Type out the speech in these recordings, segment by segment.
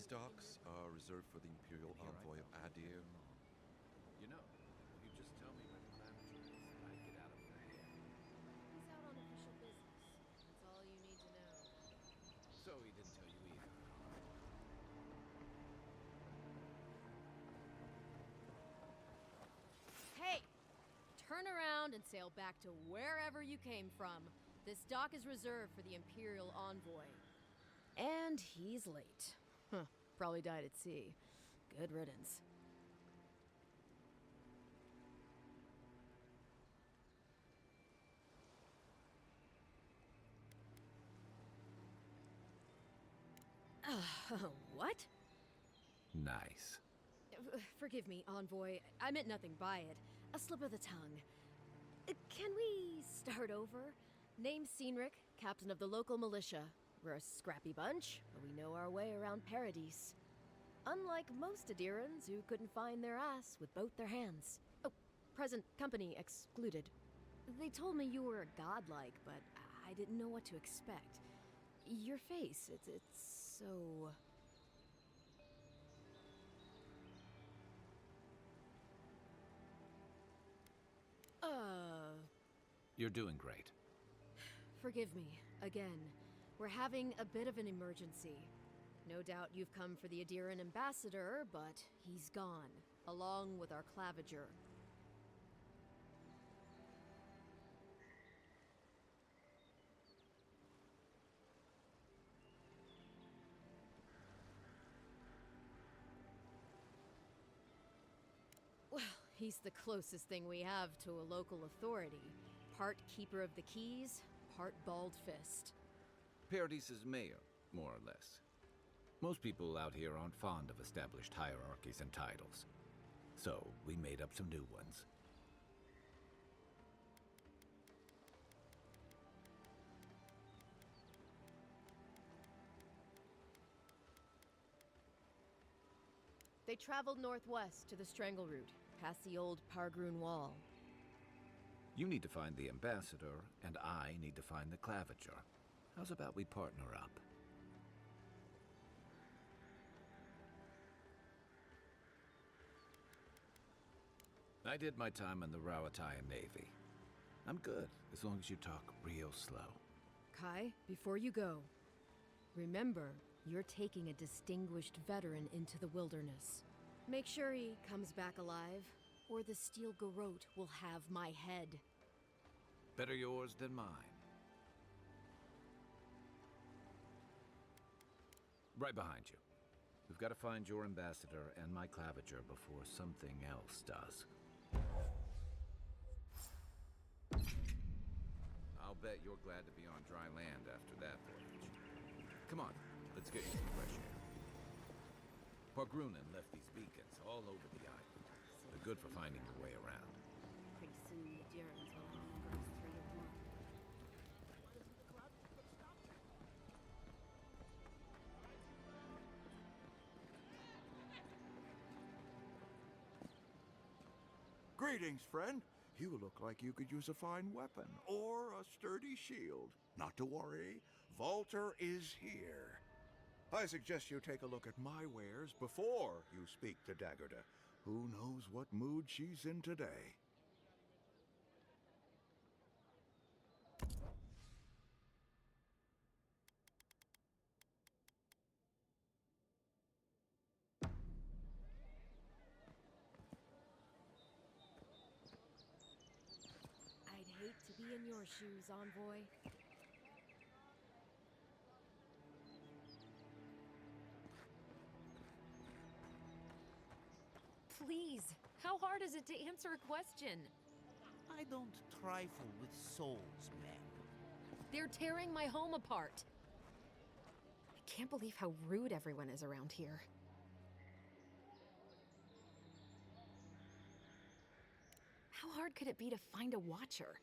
docks are reserved for the Imperial Envoy of Adir. You know, you just tell me where the Claviter is, and I get out of your hair. He's out on official business. That's all you need to know. So he didn't tell you either. Hey! Turn around and sail back to wherever you came from. This dock is reserved for the Imperial Envoy. And he's late. Huh. Probably died at sea. Good riddance. What? Nice. Forgive me, Envoy. I meant nothing by it. A slip of the tongue. Can we start over? Name's Cynric, captain of the local militia. We're a scrappy bunch, but we know our way around Paradise. Unlike most Adirans who couldn't find their ass with both their hands. Oh, present company excluded. They told me you were godlike, but I didn't know what to expect. Your face, it's so... You're doing great. Forgive me, again. We're having a bit of an emergency. No doubt you've come for the Adiran ambassador, but he's gone, along with our claviger. Well, he's the closest thing we have to a local authority. Part keeper of the keys, part bald fist. Paradise's mayor, more or less. Most people out here aren't fond of established hierarchies and titles. So, we made up some new ones. They traveled northwest to the Strangle Route, past the old Pargroon Wall. You need to find the ambassador, and I need to find the claviger. How's about we partner up? I did my time in the Rawatayan Navy. I'm good, as long as you talk real slow. Kai, before you go, remember, you're taking a distinguished veteran into the wilderness. Make sure he comes back alive, or the Steel Garrote will have my head. Better yours than mine. Right behind you. We've got to find your ambassador and my claviger before something else does. I'll bet you're glad to be on dry land after that voyage. Come on, let's get you some fresh air. Pargrunen left these beacons all over the island. They're good for finding your way around. Pretty soon the Adirans will have the first three of one. Greetings, friend. You look like you could use a fine weapon or a sturdy shield. Not to worry, Volter is here. I suggest you take a look at my wares before you speak to Daggerda. Who knows what mood she's in today? I'd hate to be in your shoes, Envoy. Please, how hard is it to answer a question? I don't trifle with souls, man. They're tearing my home apart. I can't believe how rude everyone is around here. How hard could it be to find a watcher?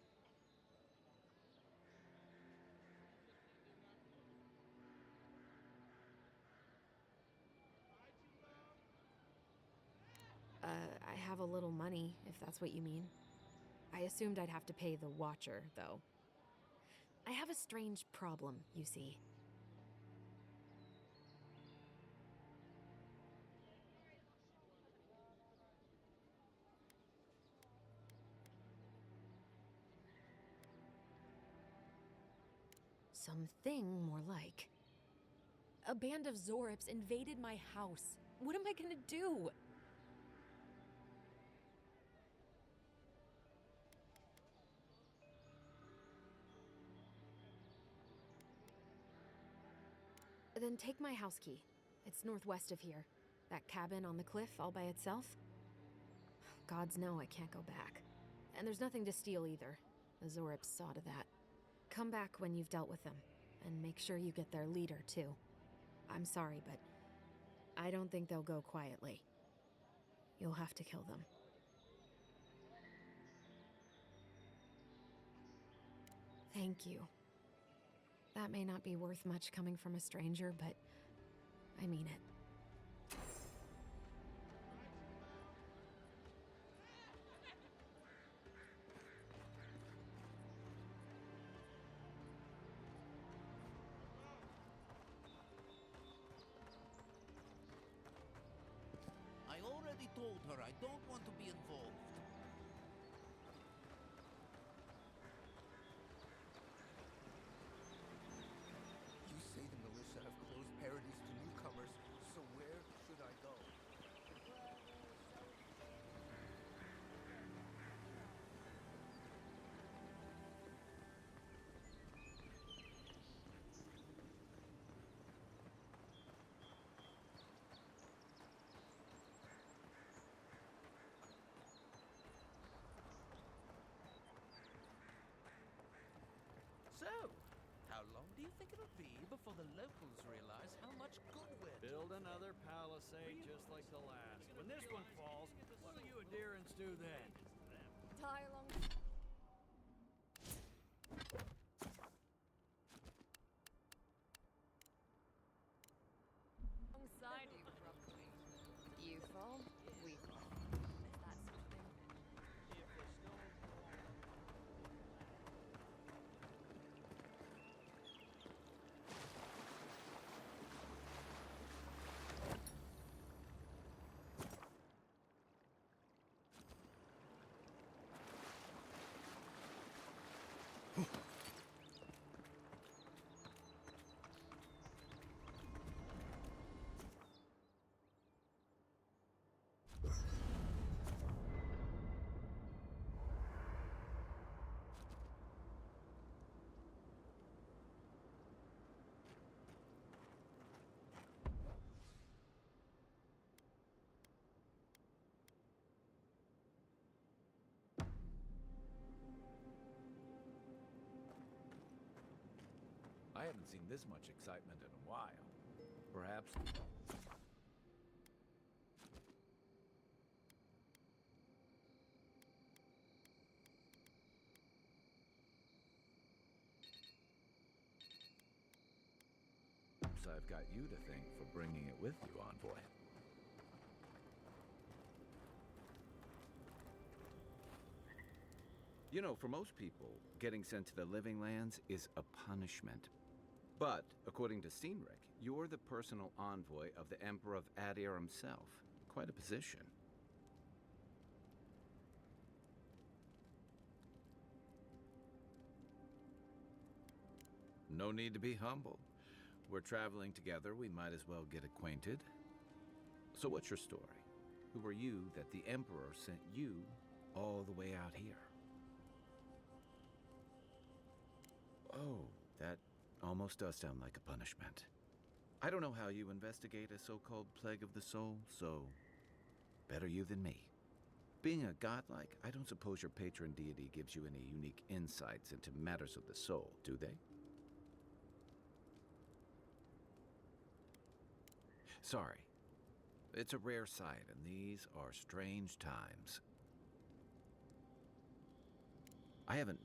I have a little money, if that's what you mean. I assumed I'd have to pay the watcher, though. I have a strange problem, you see. Something more like. A band of Zorips invaded my house. What am I gonna do? Then take my house key. It's northwest of here. That cabin on the cliff all by itself. Gods know I can't go back. And there's nothing to steal either. The Zorips saw to that. Come back when you've dealt with them, and make sure you get their leader, too. I'm sorry, but I don't think they'll go quietly. You'll have to kill them. Thank you. That may not be worth much coming from a stranger, but I mean it. I already told her I don't want to be involved. You say the militia have closed parodies to newcomers, so where should I go? So, how long do you think it'll be before the locals realize how much good we're doing? Build another palisade just like the last. When this one falls, what will you adherents do then? Die along. Alongside you, probably. You fall, we fall. That's something. I haven't seen this much excitement in a while. Perhaps... I've got you to thank for bringing it with you, Envoy. You know, for most people, getting sent to the Living Lands is a punishment. But, according to Steenrick, you're the personal envoy of the Emperor of Adir himself. Quite a position. No need to be humble. We're traveling together, we might as well get acquainted. So what's your story? Who are you that the Emperor sent you all the way out here? Oh, that almost does sound like a punishment. I don't know how you investigate a so-called plague of the soul, so better you than me. Being a godlike, I don't suppose your patron deity gives you any unique insights into matters of the soul, do they? Sorry. It's a rare sight, and these are strange times. I haven't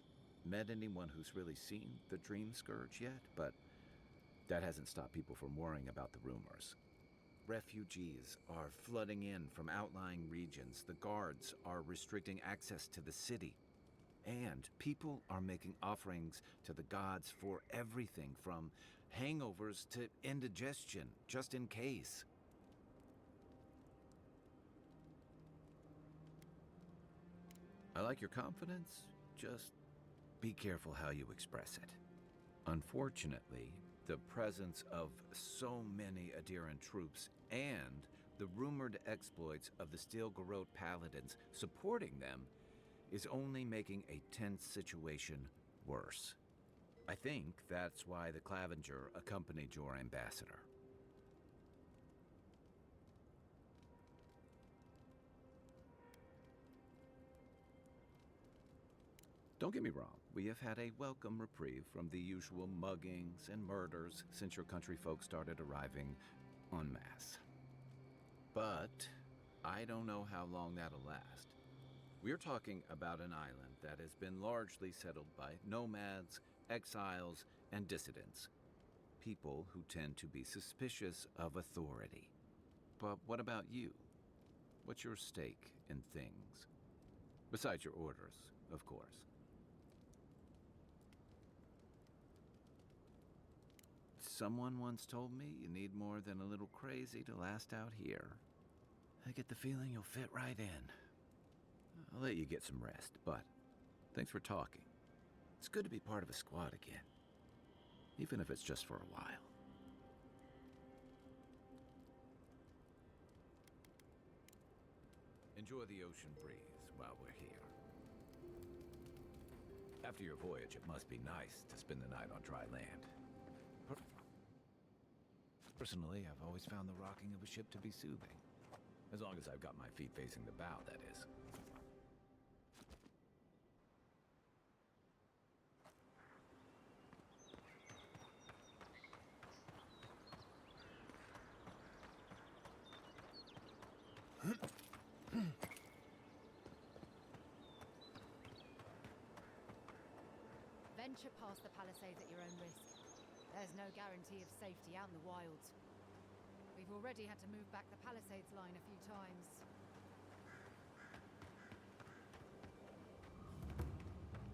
met anyone who's really seen the Dream Scourge yet, but that hasn't stopped people from worrying about the rumors. Refugees are flooding in from outlying regions. The guards are restricting access to the city. And people are making offerings to the gods for everything from hangovers to indigestion, just in case. I like your confidence. Just be careful how you express it. Unfortunately, the presence of so many Adiran troops and the rumored exploits of the Steel Garrote paladins supporting them is only making a tense situation worse. I think that's why the Clavenger accompanied your ambassador. Don't get me wrong, we have had a welcome reprieve from the usual muggings and murders since your country folk started arriving en masse. But I don't know how long that'll last. We're talking about an island that has been largely settled by nomads, exiles, and dissidents. People who tend to be suspicious of authority. But what about you? What's your stake in things? Besides your orders, of course. Someone once told me you need more than a little crazy to last out here. I get the feeling you'll fit right in. I'll let you get some rest, but thanks for talking. It's good to be part of a squad again, even if it's just for a while. Enjoy the ocean breeze while we're here. After your voyage, it must be nice to spend the night on dry land. Personally, I've always found the rocking of a ship to be soothing. As long as I've got my feet facing the bow, that is. Venture past the palisades at your own risk. There's no guarantee of safety out in the wilds. We've already had to move back the palisades line a few times.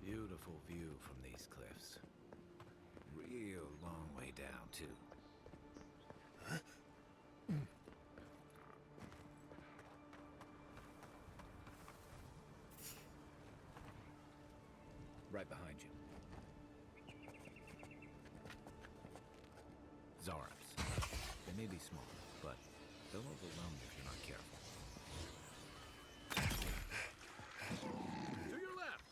Beautiful view from these cliffs. Real long way down, too. Right behind you. Zarops. They may be small, but they'll overwhelm you if you're not careful. To your left!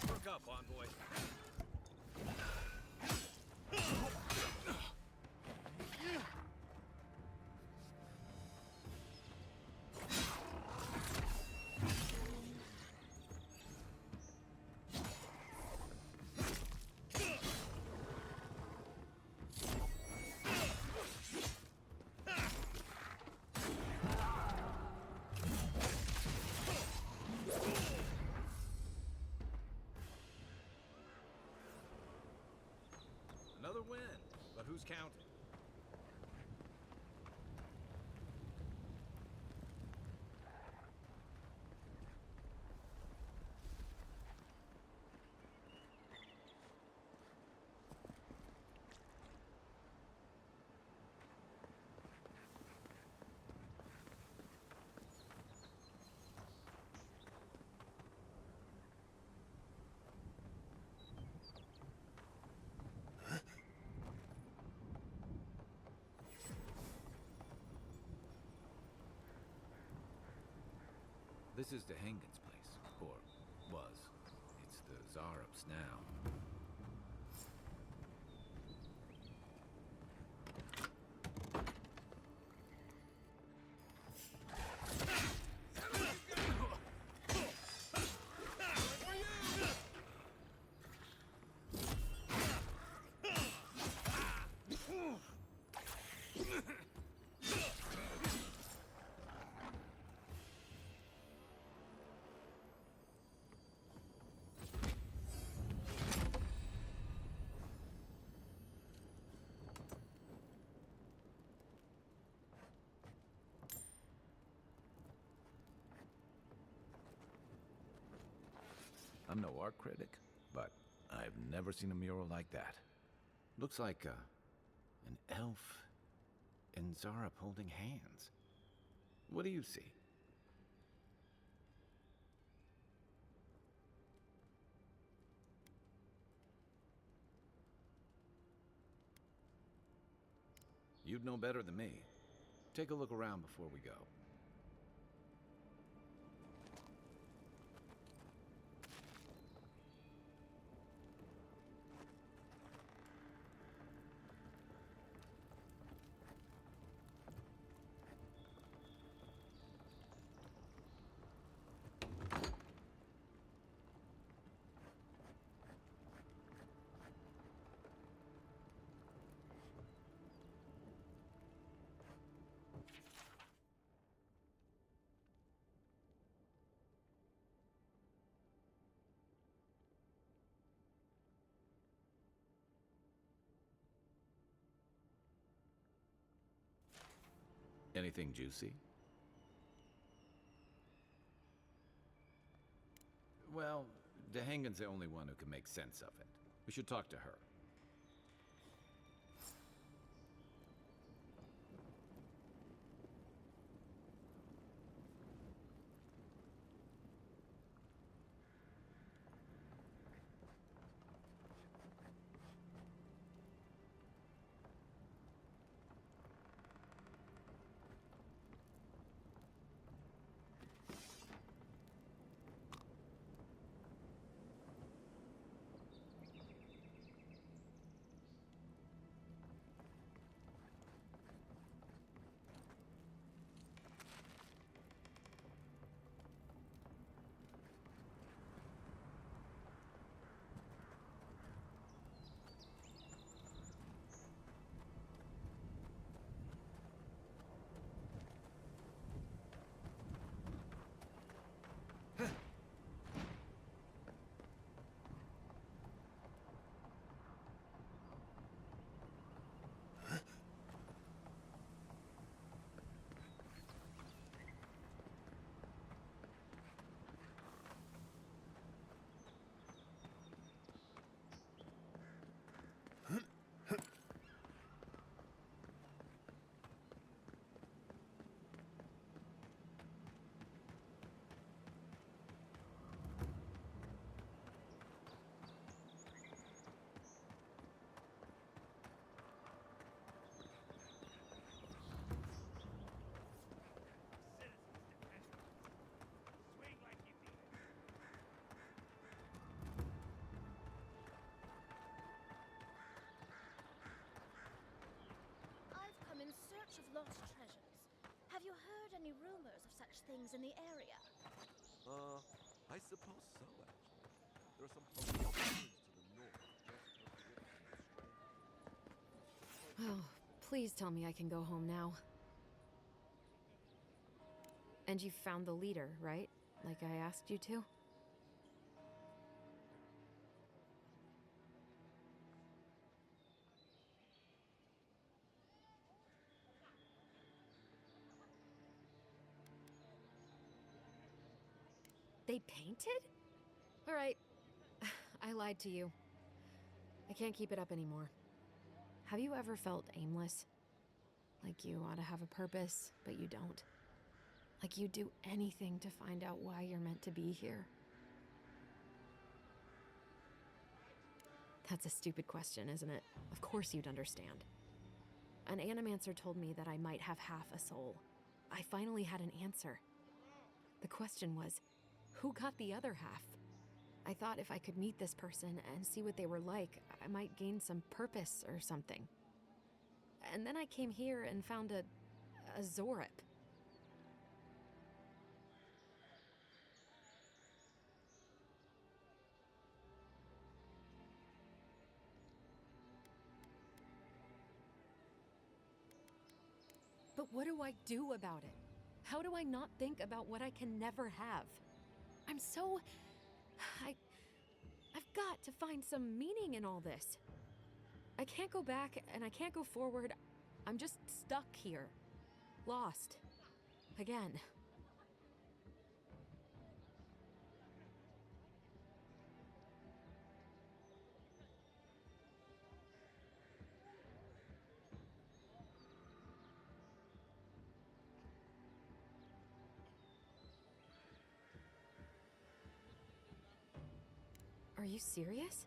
Look up, envoy. Another win, but who's counting? This is the Hengen's place, or was. It's the Zarops now. I'm no art critic, but I've never seen a mural like that. Looks like an elf and Zara holding hands. What do you see? You'd know better than me. Take a look around before we go. Anything juicy? Well, Dehangan's the only one who can make sense of it. We should talk to her. I've come in search of lost treasures. Have you heard any rumors of such things in the area? I suppose so, actually. There are some holy ruins to the north, just across the river from the Oh, please tell me I can go home now. And you found the leader, right? Like I asked you to? They painted? All right. I lied to you. I can't keep it up anymore. Have you ever felt aimless? Like you ought to have a purpose, but you don't? Like you'd do anything to find out why you're meant to be here? That's a stupid question, isn't it? Of course you'd understand. An animancer told me that I might have half a soul. I finally had an answer. The question was, who got the other half? I thought if I could meet this person and see what they were like, I might gain some purpose or something. And then I came here and found a Zorip. But what do I do about it? How do I not think about what I can never have? I'm so... I've got to find some meaning in all this. I can't go back and I can't go forward. I'm just stuck here. Lost. Again. Are you serious?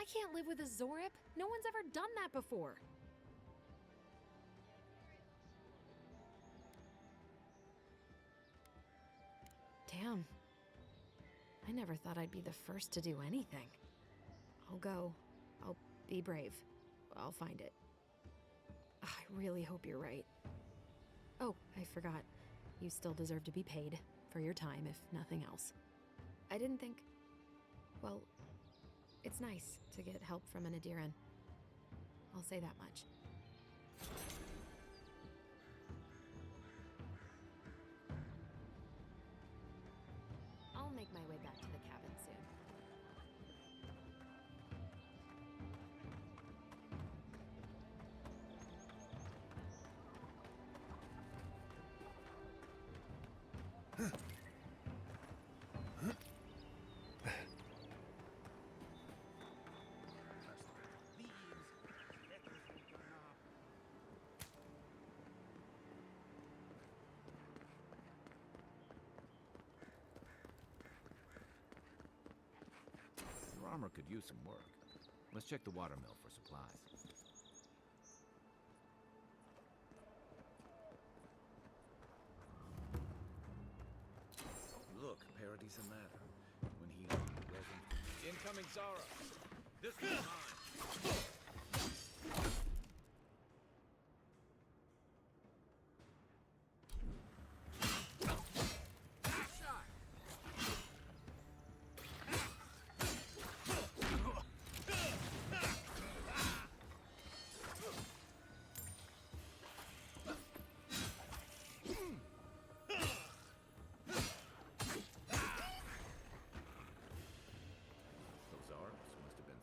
I can't live with a Zorip. No one's ever done that before. Damn. I never thought I'd be the first to do anything. I'll go. I'll be brave. I'll find it. I really hope you're right. Oh, I forgot. You still deserve to be paid for your time, if nothing else. I didn't think... Well, it's nice to get help from an Adiran. I'll say that much. I'll make my way back to the cabin soon. Your armor could use some work. Let's check the watermill for supplies. Look, Parody's a matter. When he wasn't... Incoming Zara! This one's mine!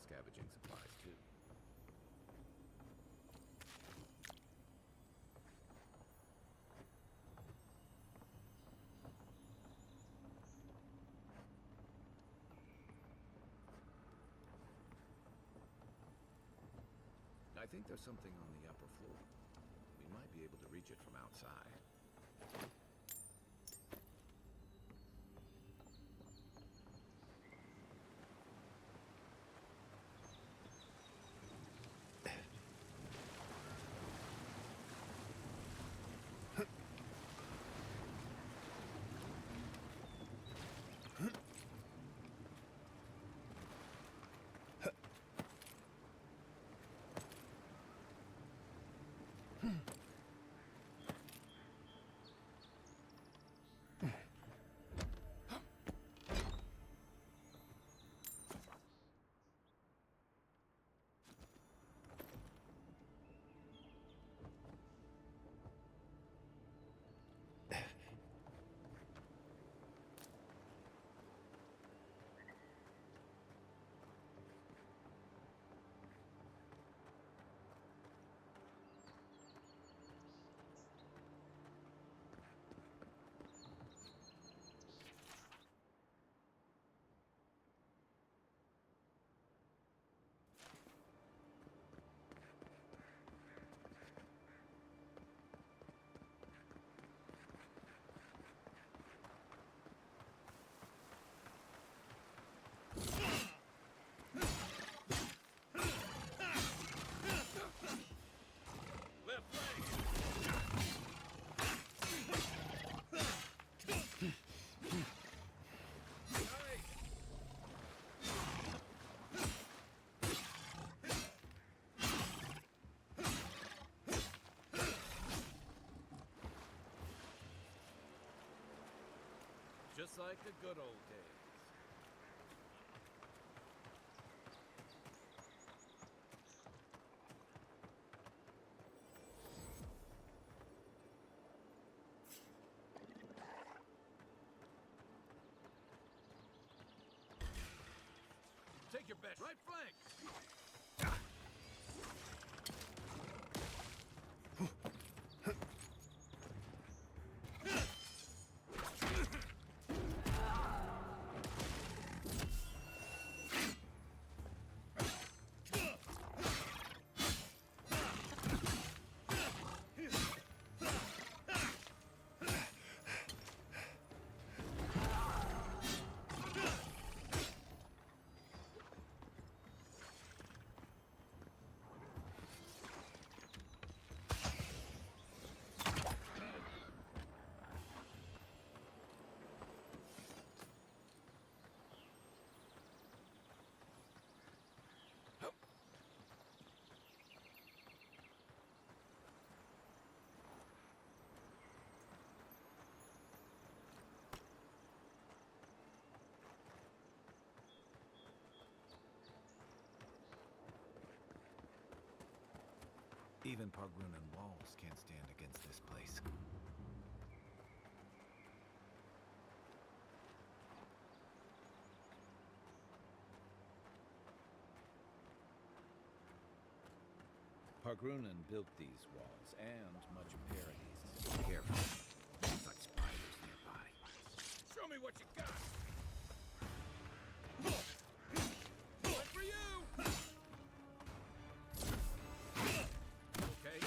Scavenging supplies, too. I think there's something on the upper floor. We might be able to reach it from outside. Just like the good old days. Take your best right flank. Even Pargrunan walls can't stand against this place. Pargrunan built these walls and much of Paradise. Careful. Such spiders nearby. Show me what you got! One for you! Okay.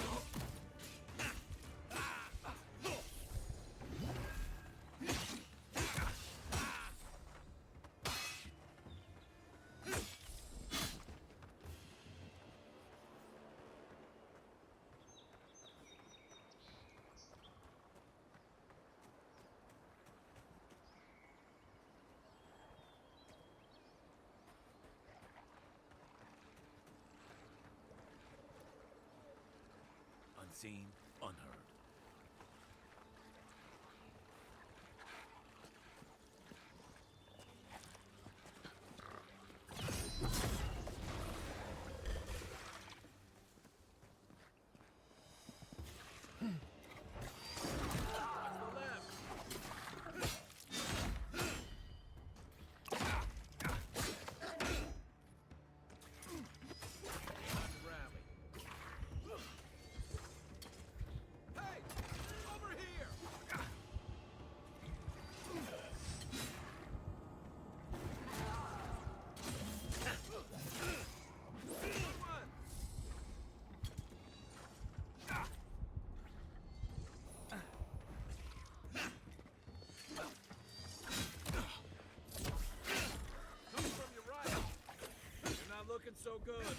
Unseen, unheard. Looking so good.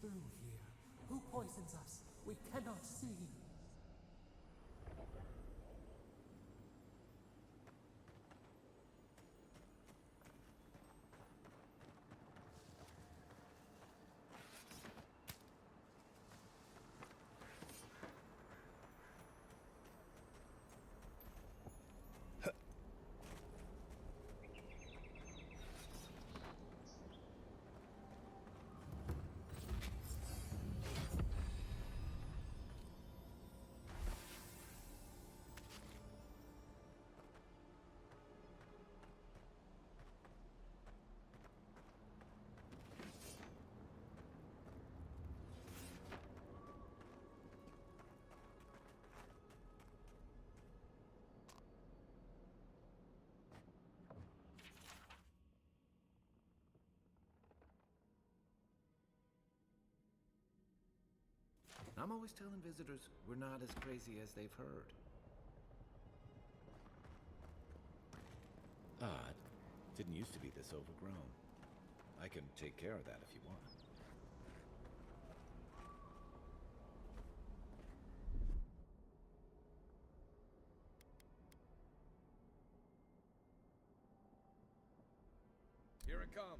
through here? Who poisons us? We cannot see. I'm always telling visitors we're not as crazy as they've heard. Odd. Didn't used to be this overgrown. I can take care of that if you want. Here it comes.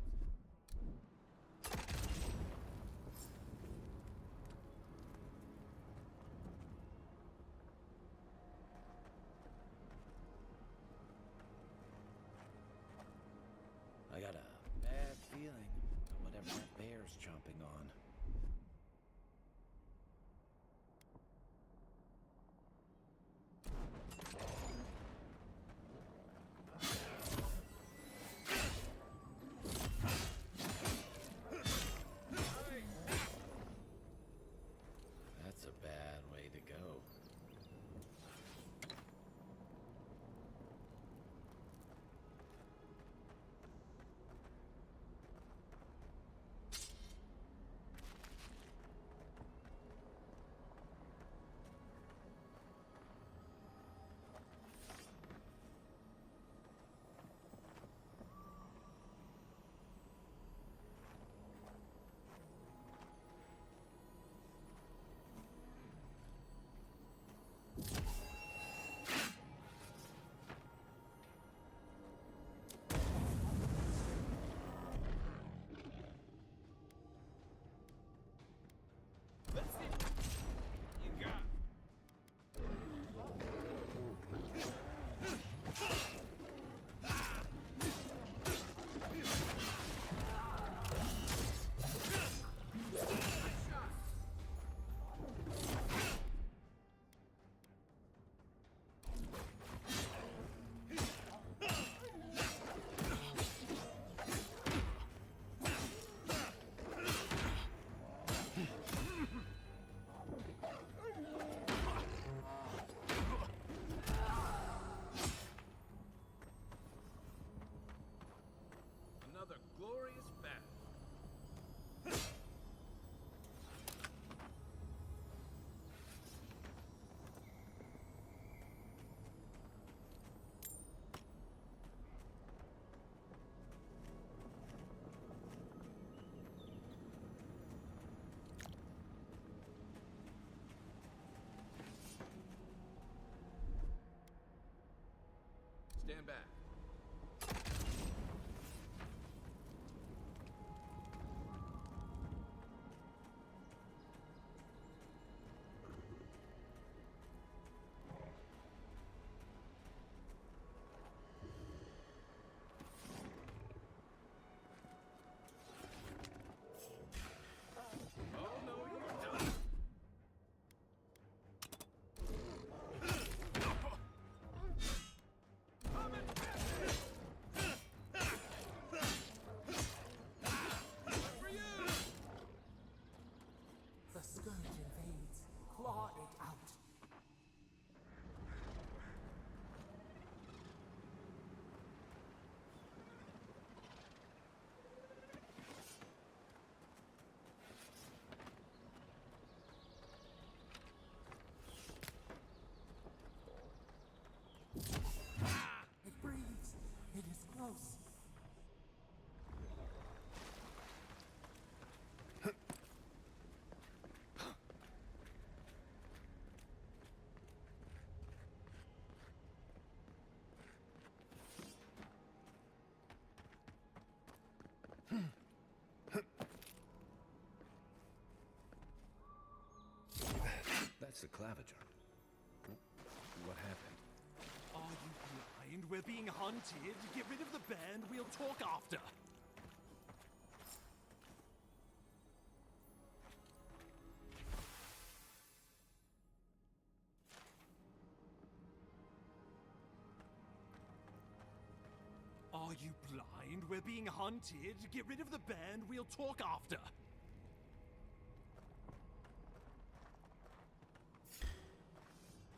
I got a bad feeling about whatever that bear's chomping on. That's a bad way to go. Let's see what you got. Another glorious battle. Stand back. Oh, no, you don't. Come and get We're being hunted. Get rid of the band. We'll talk after. Are you blind? We're being hunted. Get rid of the band. We'll talk after.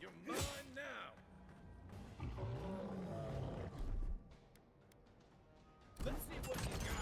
You're mine now. Let's see what you got.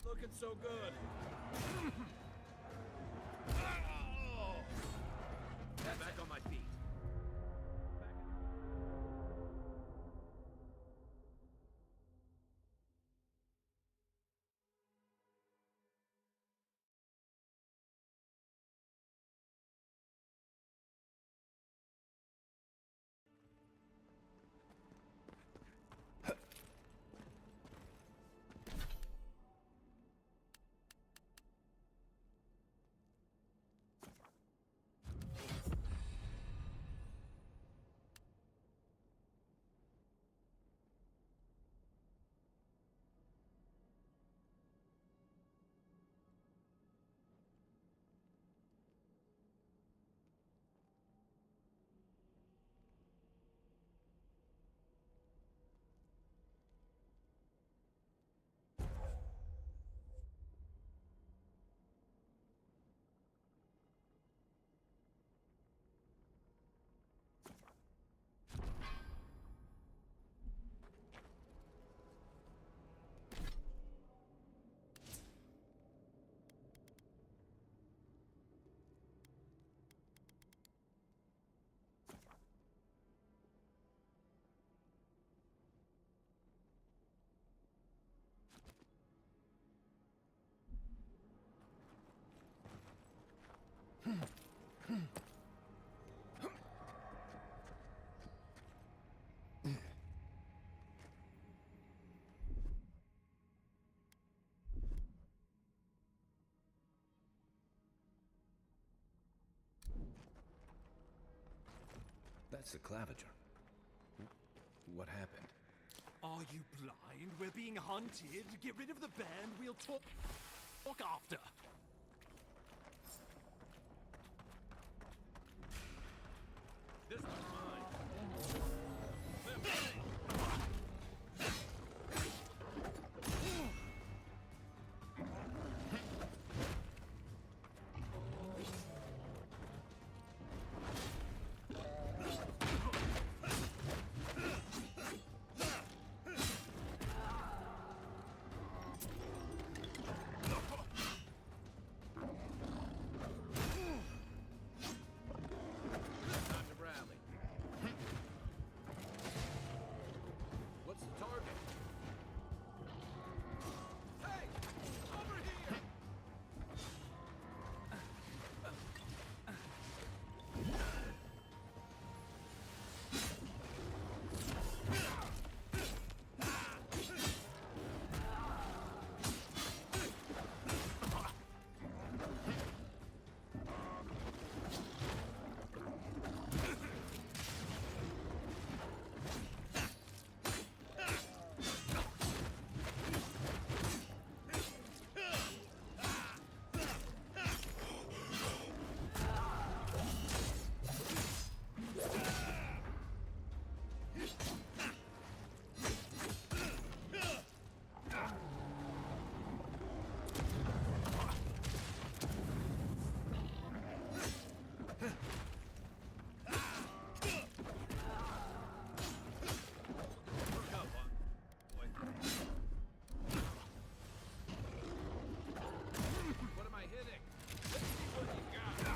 Looking so good. Back on my feet. That's the claviger. What happened? Are you blind? We're being hunted. Get rid of the band. We'll talk after. This one's mine. Time to rally. What's the target? Hey! Over here! What am I hitting? Let's see what you got.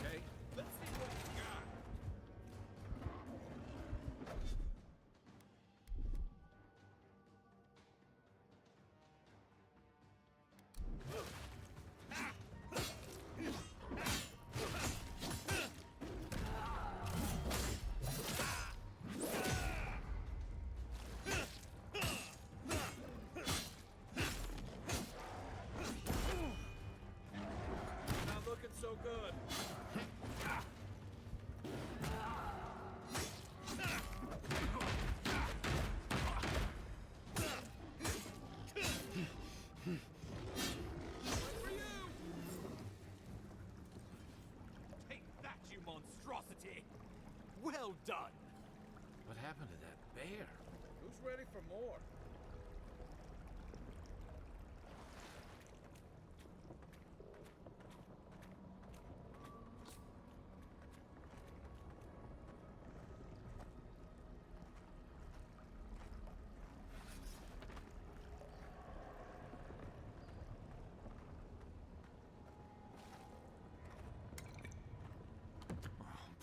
Okay, let's see what you got. Not looking so good. Take that, you monstrosity! Well done! What happened to that bear? Who's ready for more?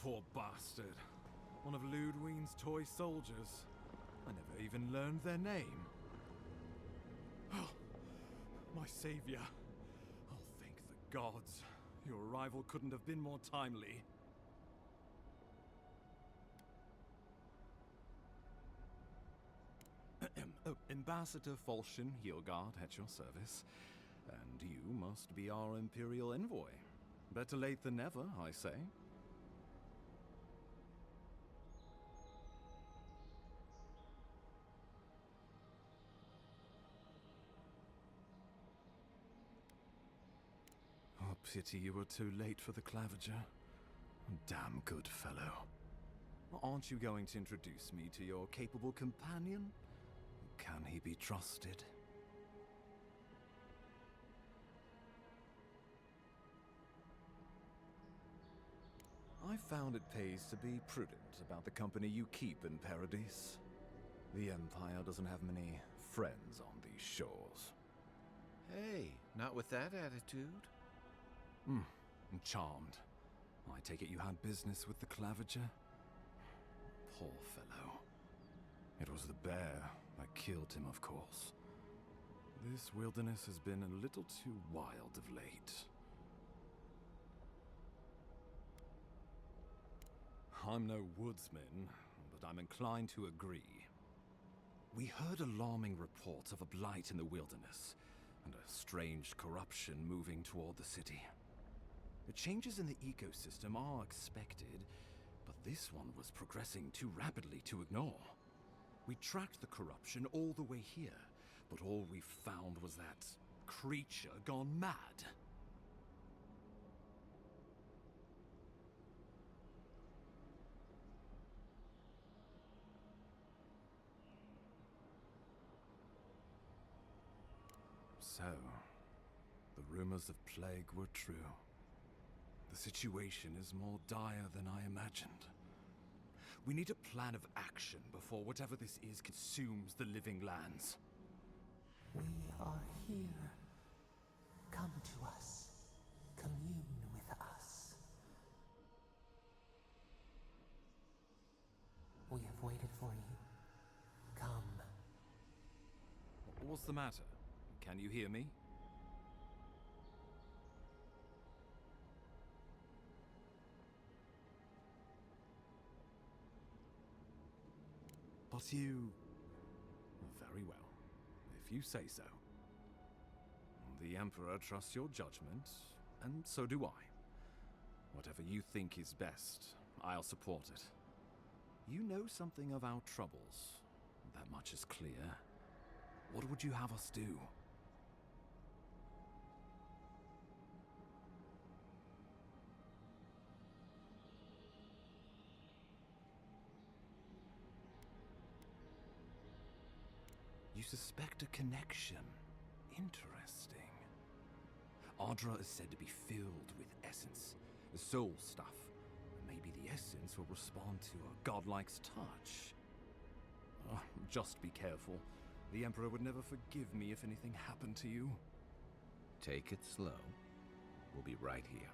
Poor bastard. One of Ludwine's toy soldiers. I never even learned their name. Oh, my savior. Oh, thank the gods. Your arrival couldn't have been more timely. Oh, Ambassador Falchion Hilgard at your service. And you must be our Imperial envoy. Better late than never, I say. Oh, pity you were too late for the Claviger. Damn good fellow. Aren't you going to introduce me to your capable companion? Can he be trusted? found it pays to be prudent about the company you keep in Paradise. The Empire doesn't have many friends on these shores. Hey, not with that attitude. I'm charmed. I take it you had business with the Claviger? Poor fellow. It was the bear that killed him, of course. This wilderness has been a little too wild of late. I'm no woodsman, but I'm inclined to agree. We heard alarming reports of a blight in the wilderness, and a strange corruption moving toward the city. The changes in the ecosystem are expected, but this one was progressing too rapidly to ignore. We tracked the corruption all the way here, but all we found was that creature gone mad. So, the rumors of plague were true. The situation is more dire than I imagined. We need a plan of action before whatever this is consumes the living lands. We are here. Come to us. Commune with us. We have waited for you. Come. What's the matter? Can you hear me? But you... Very well, if you say so. The Emperor trusts your judgment, and so do I. Whatever you think is best, I'll support it. You know something of our troubles. That much is clear. What would you have us do? You suspect a connection. Interesting. Ardra is said to be filled with essence, soul stuff. Maybe the essence will respond to a godlike's touch. Just be careful. The Emperor would never forgive me if anything happened to you. Take it slow. We'll be right here.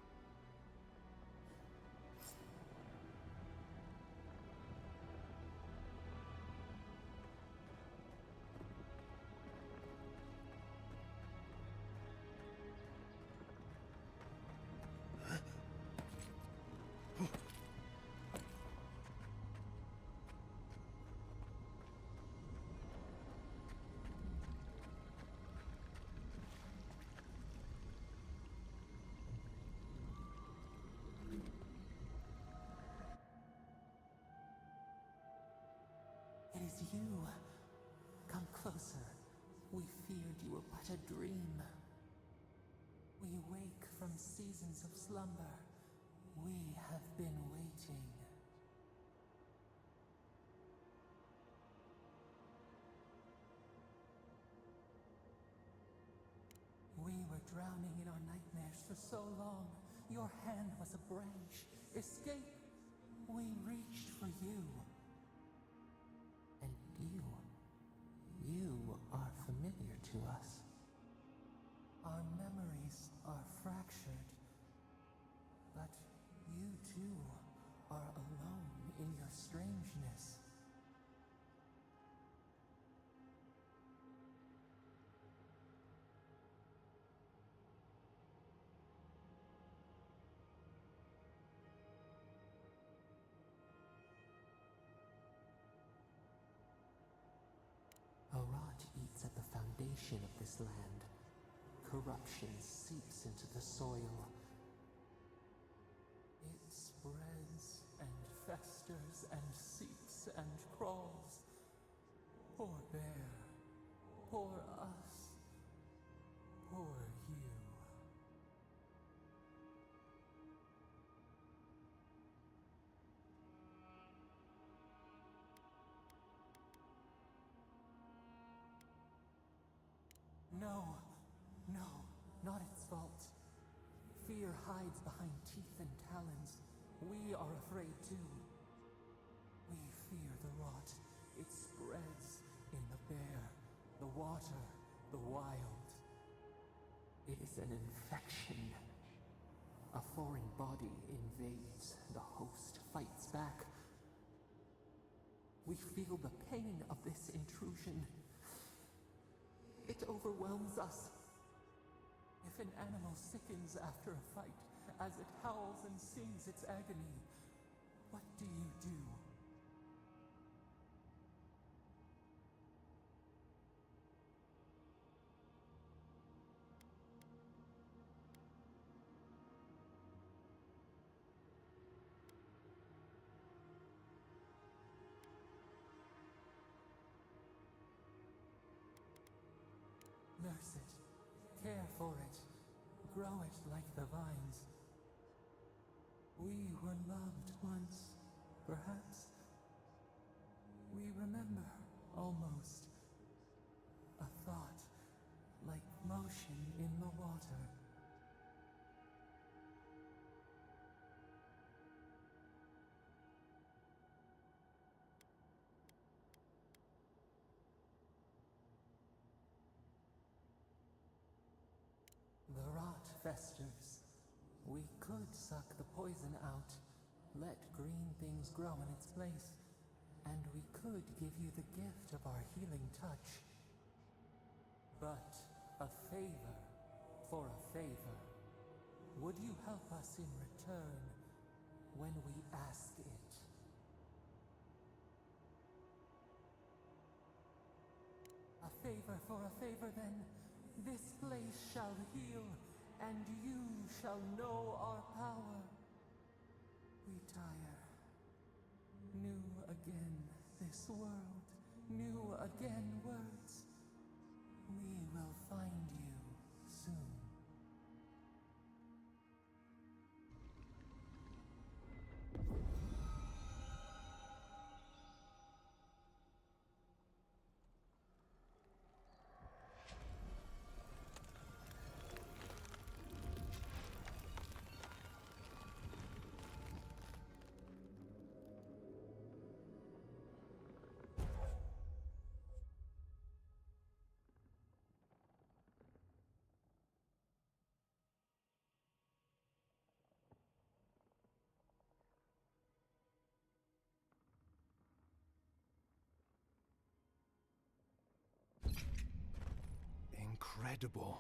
It is you. Come closer. We feared you were but a dream. We wake from seasons of slumber. We have been waiting. We were drowning in our nightmares for so long. Your hand was a branch. Escape! We reached for you. And you are familiar to us. Our memories are fractured. But you too are alone in your strangeness. A rot eats at the foundation of this land. Corruption seeps into the soil. It spreads and festers and seeps and crawls. Poor bear. Poor us. Poor you. No, not its fault. Fear hides behind teeth and talons. We are afraid too. We fear the rot. It spreads in the bear, the water, the wild. It is an infection. A foreign body invades, the host fights back. We feel the pain of this intrusion. It overwhelms us. If an animal sickens after a fight, as it howls and sings its agony, what do you do? Nurse it, care for it, grow it like the vines. We were loved once, perhaps. We remember, almost. A thought, like motion in the water. The rot festers. We could suck the poison out, let green things grow in its place, and we could give you the gift of our healing touch. But a favor for a favor. Would you help us in return when we ask it? A favor for a favor, then. This place shall heal, and you shall know our power. We tire. New again this world, new again words. We will find you soon. Incredible.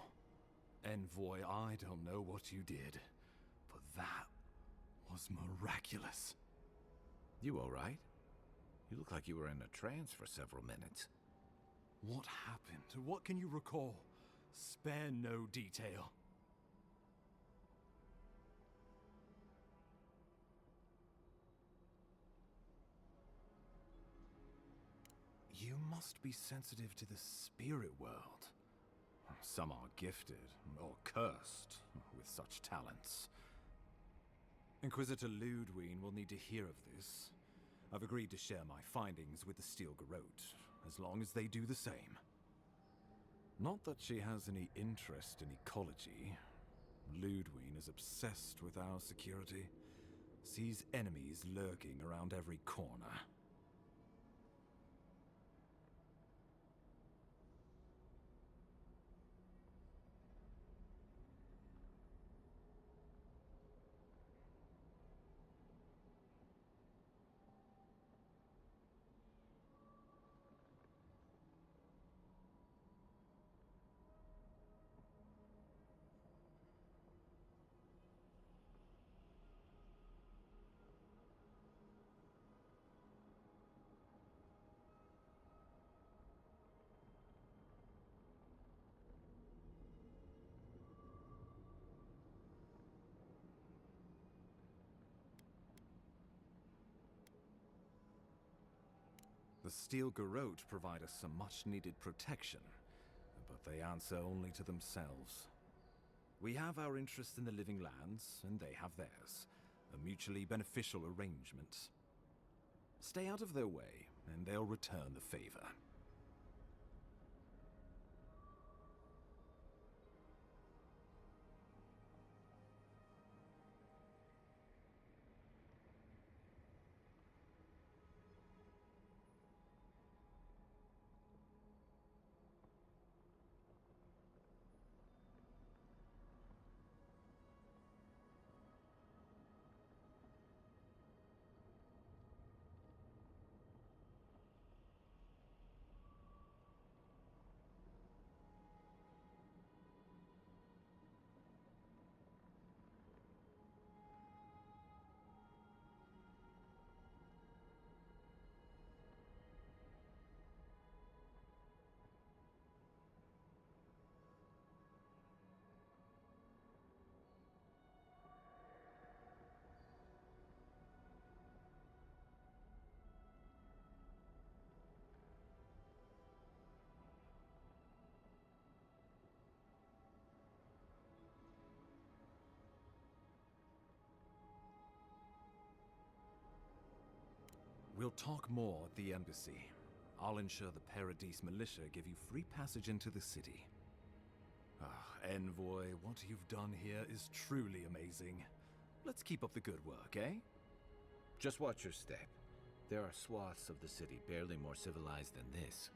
Envoy, I don't know what you did, but that was miraculous. You all right? You look like you were in a trance for several minutes. What happened? What can you recall? Spare no detail. You must be sensitive to the spirit world. Some are gifted, or cursed, with such talents. Inquisitor Ludwine will need to hear of this. I've agreed to share my findings with the Steel Garrote, as long as they do the same. Not that she has any interest in ecology. Ludwine is obsessed with our security, sees enemies lurking around every corner. The Steel Garrote provide us some much-needed protection, but they answer only to themselves. We have our interest in the living lands, and they have theirs. A mutually beneficial arrangement. Stay out of their way, and they'll return the favor. We'll talk more at the embassy. I'll ensure the Paradise militia give you free passage into the city. Envoy, what you've done here is truly amazing. Let's keep up the good work, eh? Just watch your step. There are swaths of the city barely more civilized than this.